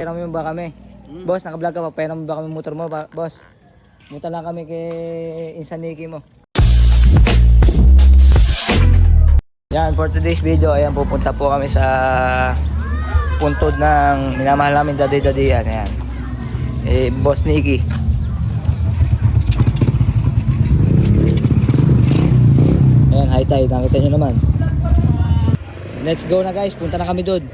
Pera mo ba kami? Boss, naka-vlog ka pa. Pera mo ba kami motor mo, boss? Muta lang kami kay Insaniki mo. Yan, for today's video, ayan, pupunta po kami sa puntod ng minamahal namin dadi-dadian. Ayan. Boss Nicky. Ayan, high tide. Nakita nyo naman. Let's go na guys. Punta na kami doon.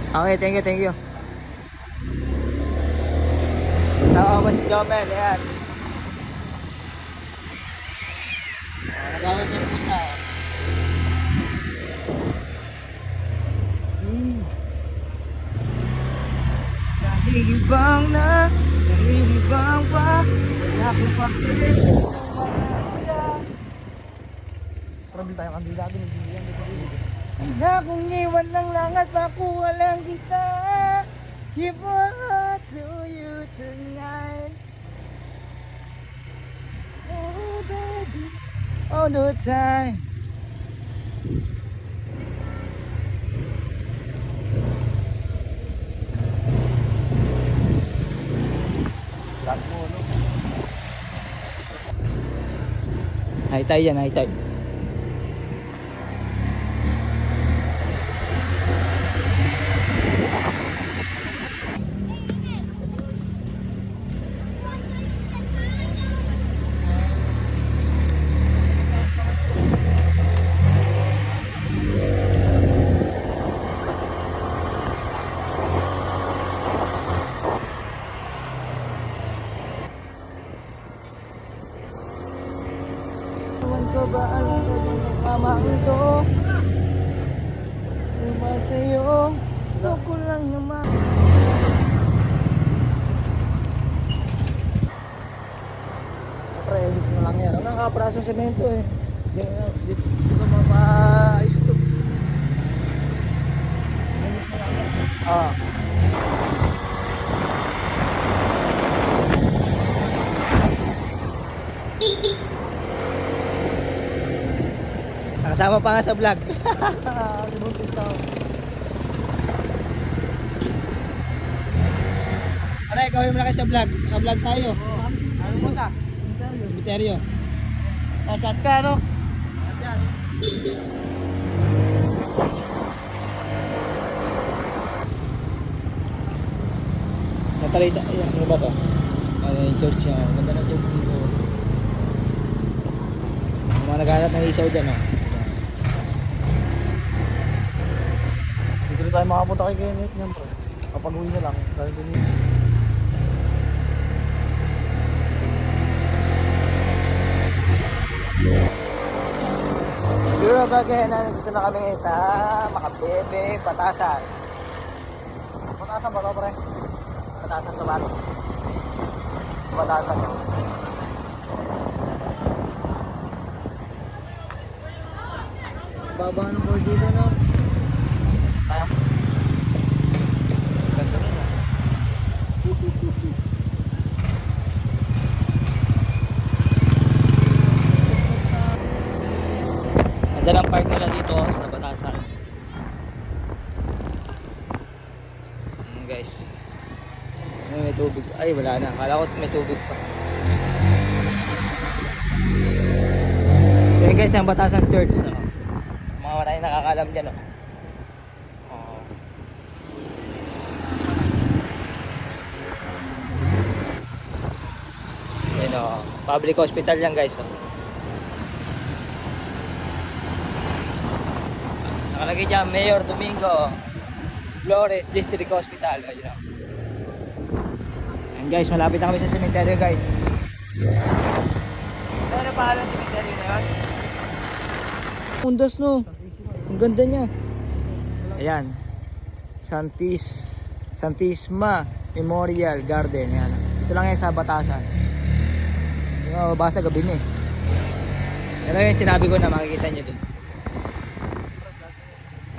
Okay, thank you. Tama ba si Jomel? Ayan. Nagawin niya po siya. Nahihibang na, nahihibang pa. Wala akong pakilit. Parang tayo kandila din. Handa kong iwan lang at makuha lang kita. Give my heart to you tonight. Oh baby, all the time. High tide yan, high tide. Ko ba alam ko din ang kamang ito? Luma sa'yo, gusto ko lang naman. Pre-edit mo lang yan. Ang nakaprasong semento eh. Dito ko mapa-stop. Ah. Nakasama pa nga sa vlog. Libuntis ka. Aray, gawin mo na kayo sa vlog. Naka-vlog tayo. Ano mo ka? Biteryo. Shot ka, no? Natalita. Ano ba to? Yung church niya. Ganda na church dito. Mga naghanap ng isaw dyan, oh. Hindi tayo makapunta kay Kenneth niyan, bro. Kapag uwi na lang, dahil din yun. Siguro bagay na nandito na kami ngayon sa Makabebe, Batasan. Patasan ba ito, pre? Batasan sa Bari. Batasan. Baba ng board dito, no? Kaya? Ganda rin, ah. Ganda ng park nila dito sa Batasan. Ayan guys. May tubig. Ay wala na. Akala ko may tubig pa. So yun guys, ang Batasan Church. Sa mga wala yung nakakalam dyan. Ayan o. Public hospital yan guys. Nakalagay dyan, Mayor Domingo Flores District Hospital. And guys, malapit na kami sa cemetery guys. Ano na pangalan sa cemetery na yun? Undas no. Ang ganda niya. Ayan. Santisma Memorial Garden. Ayan. Ito lang yan sa Batasan. Hindi mo mababasa gabi niya eh. Pero yun sinabi ko na makikita nyo dun.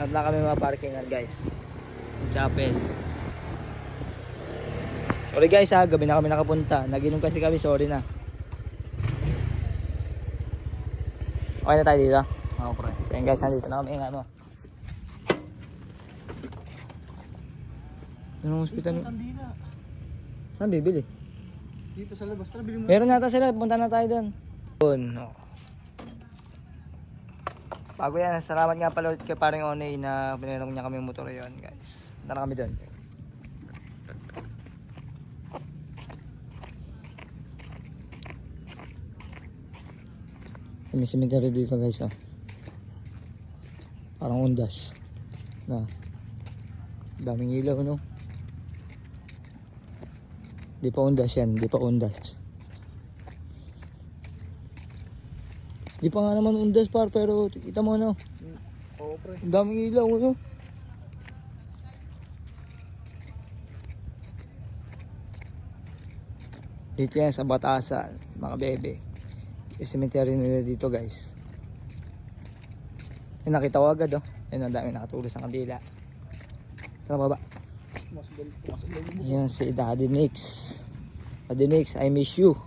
At na kami maparkingan guys. Yung chapel. Sorry guys ha, gabi na kami nakapunta. Naginom kasi kami, sorry na. Okay na tayo dito. Oo, pre. So yun guys, nandito na kami ng ano. Anong hospital? Kandila. Saan bibili? Dito sa labas. Tara, bilhin mo. Meron nata sila, punta na tayo doon. No. Bago yan, salamat nga pala ulit kay paring Oney na pinirong niya kami yung motor yon guys. Punta na kami doon. May cemetery dito guys, oh. Parang undas. Na. Daming ilaw, no? Di pa undas yan, di pa undas. Di pa nga naman undas par, pero kita mo ano. Oo, pre. Ang daming ilaw, ano? Dito yan sa Batasan, mga bebe. Yung cemetery nila dito guys. Yung nakita ko agad, oh. Yan ang dami nakatulos ng kandila. Ito na baba. Mas galing. Ayan si Daddy Nix. Daddy Nix, I miss you.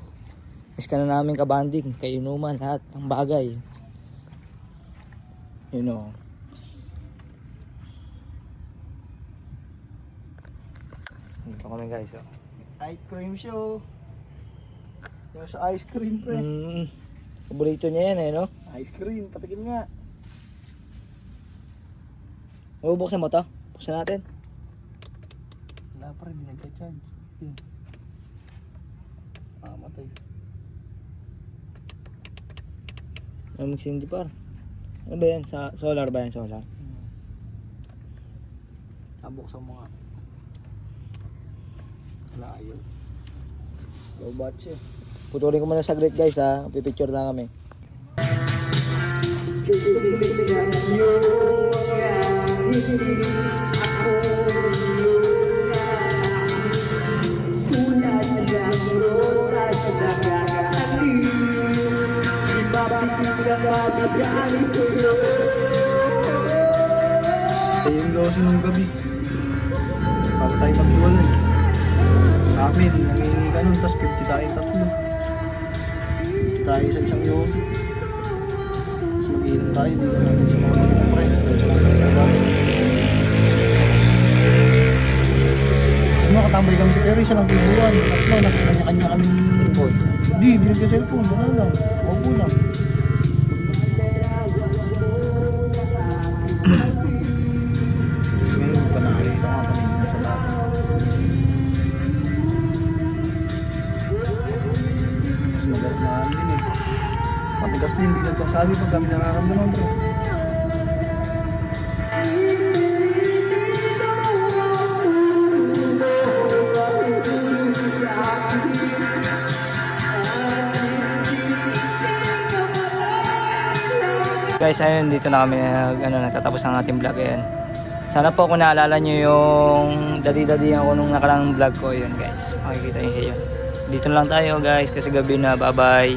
Miss ka na namin kabanding, kainuman, lahat ng bagay. You know. Dito kami guys, oh. Ice cream show. Yung sa ice cream, pre. Paborito niya yan eh, no? Ice cream, patikim nga. Bubuksan mo to? Buksan natin. Wala, pre. Di nagka-charge. Matay. Ano magsindi par? Ano ba yan? Sa solar ba yan? Solar? Nabuksan mo nga. Wala, ayaw. Low batch eh. Putulin ko muna saglit guys ha. Pipicture na kami. Yung losing ng gabi. Bago tayo mag-iwalay. Amin, nangingi ka nun, tapos 50 tayo tatlo. 50 tayo sa isang yosi. Tapos mag-iinom tayo, hindi ko natin sa mga mag-inom dahil sa mga mag-inom. Nakatambay kami sa Terry, isa lang pibuan. Tatlo, nakikanya-kanya kami cellphone. Hindi nagka-cellphone, baka lang. Wag lang. Tapos ngayon, pa nakakita nga kanina sa lahat. Mas magarmahan din eh. Matigas din, hindi nagkasabi pag kami nararamdaman, bro. Guys, ayun, dito na kami nagtatapos ng ating vlog. Ayan. Sana po kung naalala nyo yung dadi-dadihan ko nung nakarang vlog ko. Yun guys, makikita nyo siya yun. Dito na lang tayo guys kasi gabi na. Bye bye.